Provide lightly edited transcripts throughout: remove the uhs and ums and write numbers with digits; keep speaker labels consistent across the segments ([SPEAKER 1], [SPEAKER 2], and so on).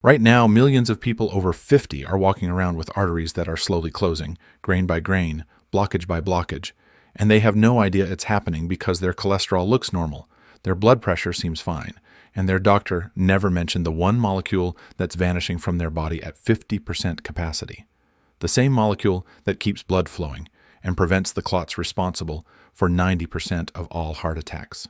[SPEAKER 1] Right now, millions of people over 50 are walking around with arteries that are slowly closing, grain by grain, blockage by blockage, and they have no idea it's happening because their cholesterol looks normal, their blood pressure seems fine, and their doctor never mentioned the one molecule that's vanishing from their body at 50% capacity. The same molecule that keeps blood flowing and prevents the clots responsible for 90% of all heart attacks.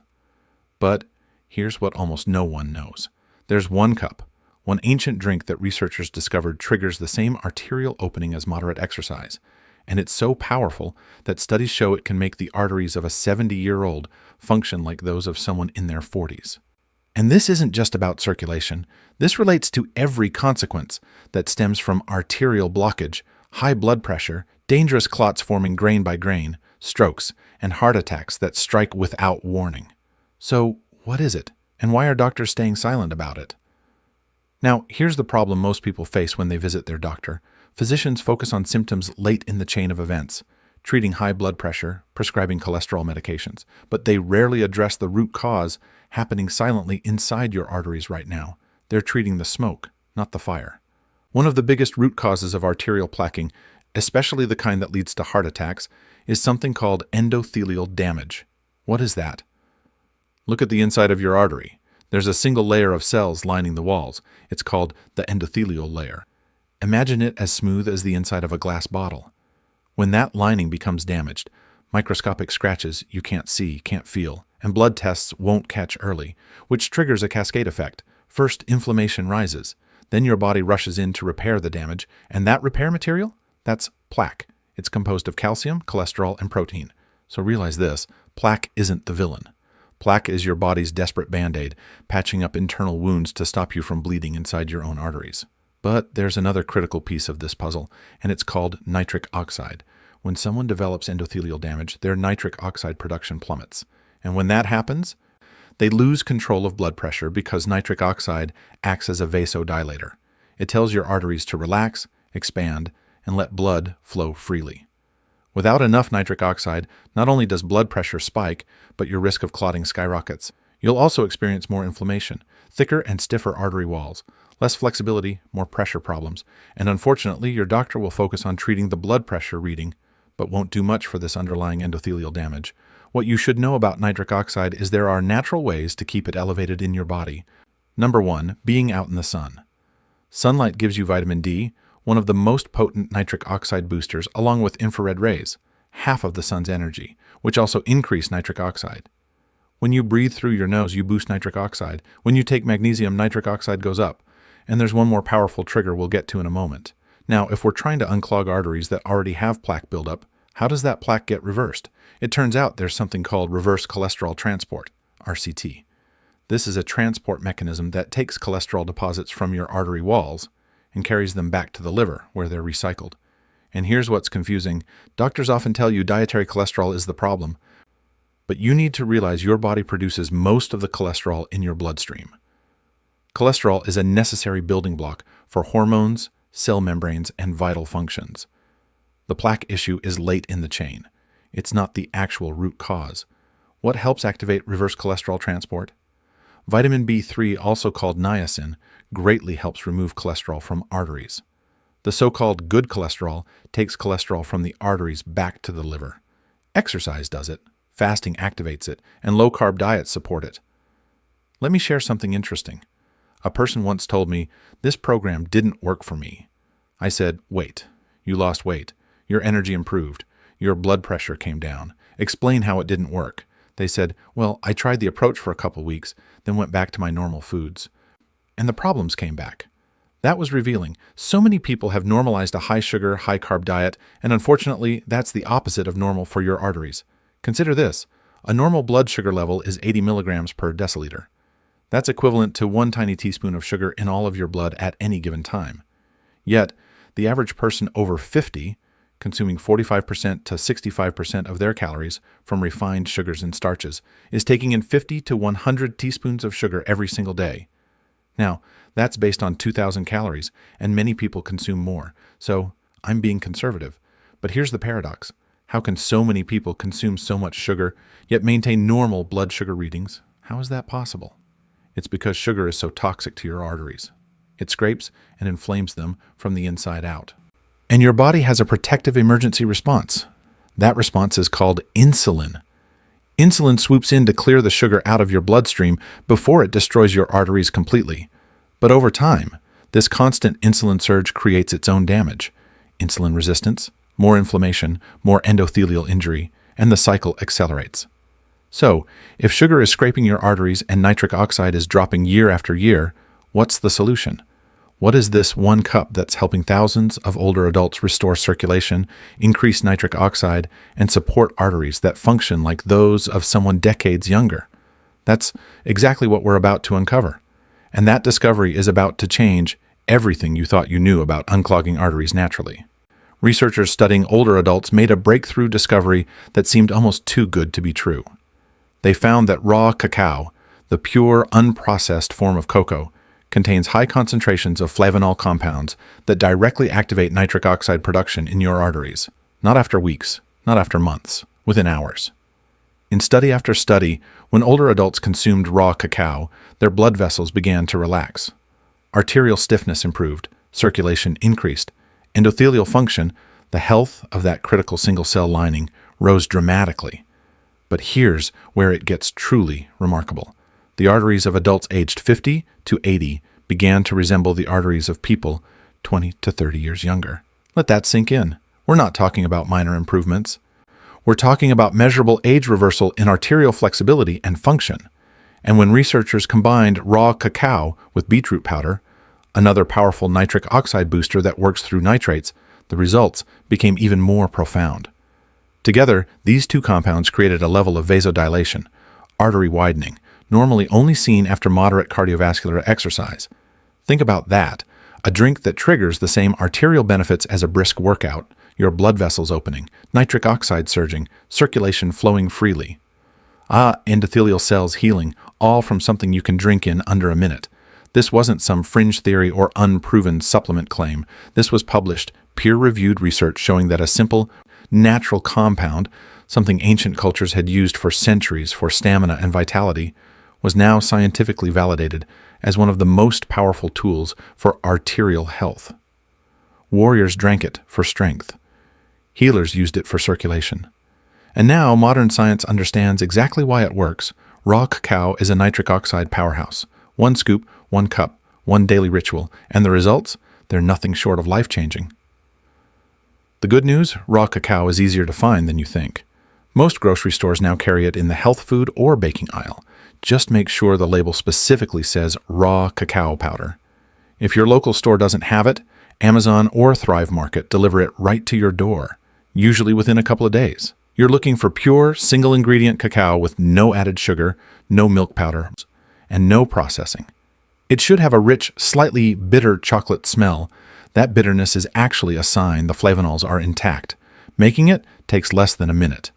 [SPEAKER 1] But here's what almost no one knows. There's one cup, one ancient drink that researchers discovered triggers the same arterial opening as moderate exercise, and it's so powerful that studies show it can make the arteries of a 70-year-old function like those of someone in their 40s. And this isn't just about circulation. This relates to every consequence that stems from arterial blockage, high blood pressure, dangerous clots forming grain by grain, strokes, and heart attacks that strike without warning. So, what is it? And why are doctors staying silent about it? Now, here's the problem most people face when they visit their doctor. Physicians focus on symptoms late in the chain of events, treating high blood pressure, prescribing cholesterol medications, but they rarely address the root cause happening silently inside your arteries right now. They're treating the smoke, not the fire. One of the biggest root causes of arterial plaquing, especially the kind that leads to heart attacks, is something called endothelial damage. What is that? Look at the inside of your artery. There's a single layer of cells lining the walls. It's called the endothelial layer. Imagine it as smooth as the inside of a glass bottle. When that lining becomes damaged, microscopic scratches you can't see, can't feel, and blood tests won't catch early, which triggers a cascade effect. First, inflammation rises. Then your body rushes in to repair the damage, and that repair material? That's plaque. It's composed of calcium, cholesterol, and protein. So realize this, plaque isn't the villain. Plaque is your body's desperate band-aid, patching up internal wounds to stop you from bleeding inside your own arteries. But there's another critical piece of this puzzle, and it's called nitric oxide. When someone develops endothelial damage, their nitric oxide production plummets. And when that happens, they lose control of blood pressure because nitric oxide acts as a vasodilator. It tells your arteries to relax, expand, and let blood flow freely. Without enough nitric oxide, not only does blood pressure spike, but your risk of clotting skyrockets. You'll also experience more inflammation, thicker and stiffer artery walls, less flexibility, more pressure problems, and unfortunately, your doctor will focus on treating the blood pressure reading, but won't do much for this underlying endothelial damage. What you should know about nitric oxide is there are natural ways to keep it elevated in your body. Number 1, being out in the sun. Sunlight gives you vitamin D, one of the most potent nitric oxide boosters, along with infrared rays, half of the sun's energy, which also increase nitric oxide. When you breathe through your nose, you boost nitric oxide. When you take magnesium, nitric oxide goes up. And there's one more powerful trigger we'll get to in a moment. Now, if we're trying to unclog arteries that already have plaque buildup, how does that plaque get reversed? It turns out there's something called reverse cholesterol transport, RCT. This is a transport mechanism that takes cholesterol deposits from your artery walls and carries them back to the liver, where they're recycled. And here's what's confusing. Doctors often tell you dietary cholesterol is the problem, but you need to realize your body produces most of the cholesterol in your bloodstream. Cholesterol is a necessary building block for hormones, cell membranes, and vital functions. The plaque issue is late in the chain. It's not the actual root cause. What helps activate reverse cholesterol transport? Vitamin B3, also called niacin, greatly helps remove cholesterol from arteries. The so-called good cholesterol takes cholesterol from the arteries back to the liver. Exercise does it, fasting activates it, and low-carb diets support it. Let me share something interesting. A person once told me, "This program didn't work for me." I said, "Wait, you lost weight, your energy improved, your blood pressure came down. Explain how it didn't work." They said, "Well, I tried the approach for a couple weeks, then went back to my normal foods. And the problems came back." That was revealing. So many people have normalized a high-sugar, high-carb diet, and unfortunately, that's the opposite of normal for your arteries. Consider this. A normal blood sugar level is 80 milligrams per deciliter. That's equivalent to 1 tiny teaspoon of sugar in all of your blood at any given time. Yet, the average person over 50, consuming 45% to 65% of their calories from refined sugars and starches, is taking in 50 to 100 teaspoons of sugar every single day. Now, that's based on 2,000 calories, and many people consume more, so I'm being conservative. But here's the paradox. How can so many people consume so much sugar, yet maintain normal blood sugar readings? How is that possible? It's because sugar is so toxic to your arteries. It scrapes and inflames them from the inside out. And your body has a protective emergency response. That response is called insulin. Insulin swoops in to clear the sugar out of your bloodstream before it destroys your arteries completely. But over time, this constant insulin surge creates its own damage. Insulin resistance, more inflammation, more endothelial injury, and the cycle accelerates. So, if sugar is scraping your arteries and nitric oxide is dropping year after year, what's the solution? What is this one cup that's helping thousands of older adults restore circulation, increase nitric oxide, and support arteries that function like those of someone decades younger? That's exactly what we're about to uncover. And that discovery is about to change everything you thought you knew about unclogging arteries naturally. Researchers studying older adults made a breakthrough discovery that seemed almost too good to be true. They found that raw cacao, the pure, unprocessed form of cocoa, contains high concentrations of flavanol compounds that directly activate nitric oxide production in your arteries, not after weeks, not after months, within hours. In study after study, when older adults consumed raw cacao, their blood vessels began to relax. Arterial stiffness improved, circulation increased, endothelial function, the health of that critical single-cell lining, rose dramatically. But here's where it gets truly remarkable. The arteries of adults aged 50 to 80 began to resemble the arteries of people 20 to 30 years younger. Let that sink in. We're not talking about minor improvements. We're talking about measurable age reversal in arterial flexibility and function. And when researchers combined raw cacao with beetroot powder, another powerful nitric oxide booster that works through nitrates, the results became even more profound. Together, these two compounds created a level of vasodilation, artery widening, normally only seen after moderate cardiovascular exercise. Think about that. A drink that triggers the same arterial benefits as a brisk workout, your blood vessels opening, nitric oxide surging, circulation flowing freely. Endothelial cells healing, all from something you can drink in under a minute. This wasn't some fringe theory or unproven supplement claim. This was published, peer-reviewed research showing that a simple, natural compound, something ancient cultures had used for centuries for stamina and vitality, was now scientifically validated as one of the most powerful tools for arterial health. Warriors drank it for strength. Healers used it for circulation. And now modern science understands exactly why it works. Raw cacao is a nitric oxide powerhouse. One scoop, one cup, one daily ritual, and the results? They're nothing short of life-changing. The good news? Raw cacao is easier to find than you think. Most grocery stores now carry it in the health food or baking aisle. Just make sure the label specifically says raw cacao powder. If your local store doesn't have it, Amazon or Thrive Market deliver it right to your door, usually within a couple of days. You're looking for pure, single-ingredient cacao with no added sugar, no milk powder, and no processing. It should have a rich, slightly bitter chocolate smell. That bitterness is actually a sign the flavanols are intact. Making it takes less than a minute.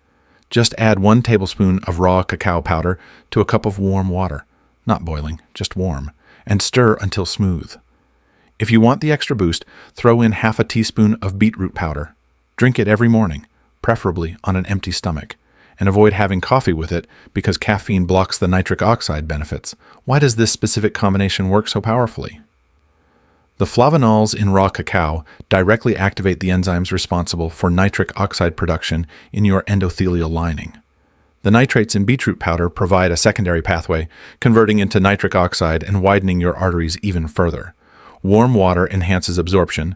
[SPEAKER 1] Just add 1 tablespoon of raw cacao powder to a cup of warm water, not boiling, just warm, and stir until smooth. If you want the extra boost, throw in half a teaspoon of beetroot powder. Drink it every morning, preferably on an empty stomach, and avoid having coffee with it because caffeine blocks the nitric oxide benefits. Why does this specific combination work so powerfully? The flavanols in raw cacao directly activate the enzymes responsible for nitric oxide production in your endothelial lining. The nitrates in beetroot powder provide a secondary pathway, converting into nitric oxide and widening your arteries even further. Warm water enhances absorption,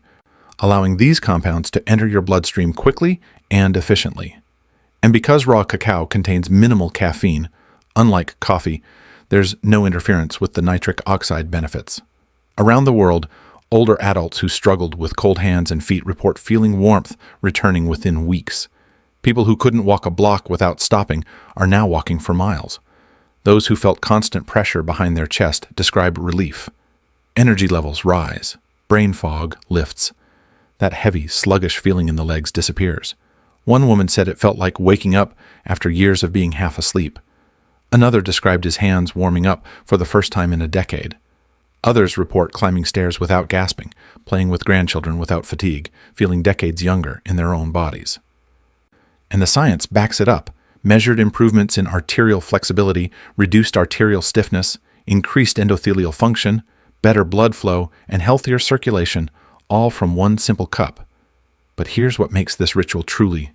[SPEAKER 1] allowing these compounds to enter your bloodstream quickly and efficiently. And because raw cacao contains minimal caffeine, unlike coffee, there's no interference with the nitric oxide benefits. Around the world, older adults who struggled with cold hands and feet report feeling warmth returning within weeks. People who couldn't walk a block without stopping are now walking for miles. Those who felt constant pressure behind their chest describe relief. Energy levels rise. Brain fog lifts. That heavy, sluggish feeling in the legs disappears. One woman said it felt like waking up after years of being half asleep. Another described his hands warming up for the first time in a decade. Others report climbing stairs without gasping, playing with grandchildren without fatigue, feeling decades younger in their own bodies. And the science backs it up. Measured improvements in arterial flexibility, reduced arterial stiffness, increased endothelial function, better blood flow, and healthier circulation, all from one simple cup. But here's what makes this ritual truly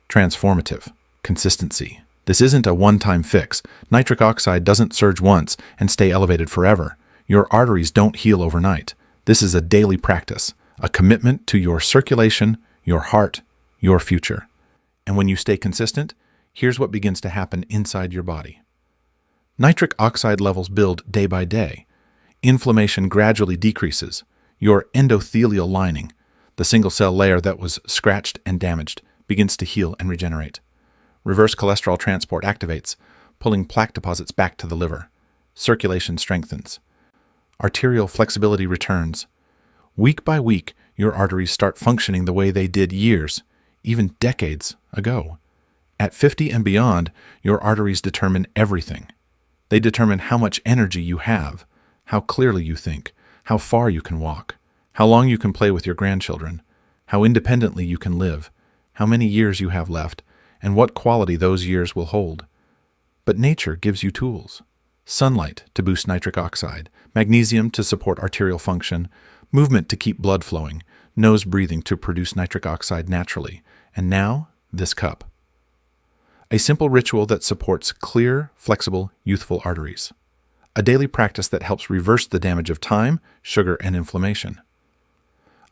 [SPEAKER 1] transformative: consistency. This isn't a one-time fix. Nitric oxide doesn't surge once and stay elevated forever. Your arteries don't heal overnight. This is a daily practice, a commitment to your circulation, your heart, your future. And when you stay consistent, here's what begins to happen inside your body. Nitric oxide levels build day by day. Inflammation gradually decreases. Your endothelial lining, the single-cell layer that was scratched and damaged, begins to heal and regenerate. Reverse cholesterol transport activates, pulling plaque deposits back to the liver. Circulation strengthens. Arterial flexibility returns. Week by week, your arteries start functioning the way they did years, even decades ago. At 50 and beyond, your arteries determine everything. They determine how much energy you have, how clearly you think, how far you can walk, how long you can play with your grandchildren, how independently you can live, how many years you have left, and what quality those years will hold. But nature gives you tools. Sunlight to boost nitric oxide, magnesium to support arterial function, movement to keep blood flowing, nose breathing to produce nitric oxide naturally, and now, this cup. A simple ritual that supports clear, flexible, youthful arteries. A daily practice that helps reverse the damage of time, sugar, and inflammation.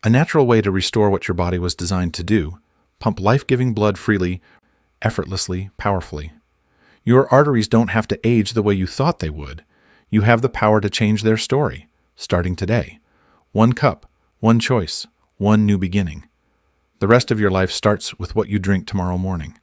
[SPEAKER 1] A natural way to restore what your body was designed to do: pump life-giving blood freely, effortlessly, powerfully. Your arteries don't have to age the way you thought they would. You have the power to change their story, starting today. One cup, one choice, one new beginning. The rest of your life starts with what you drink tomorrow morning.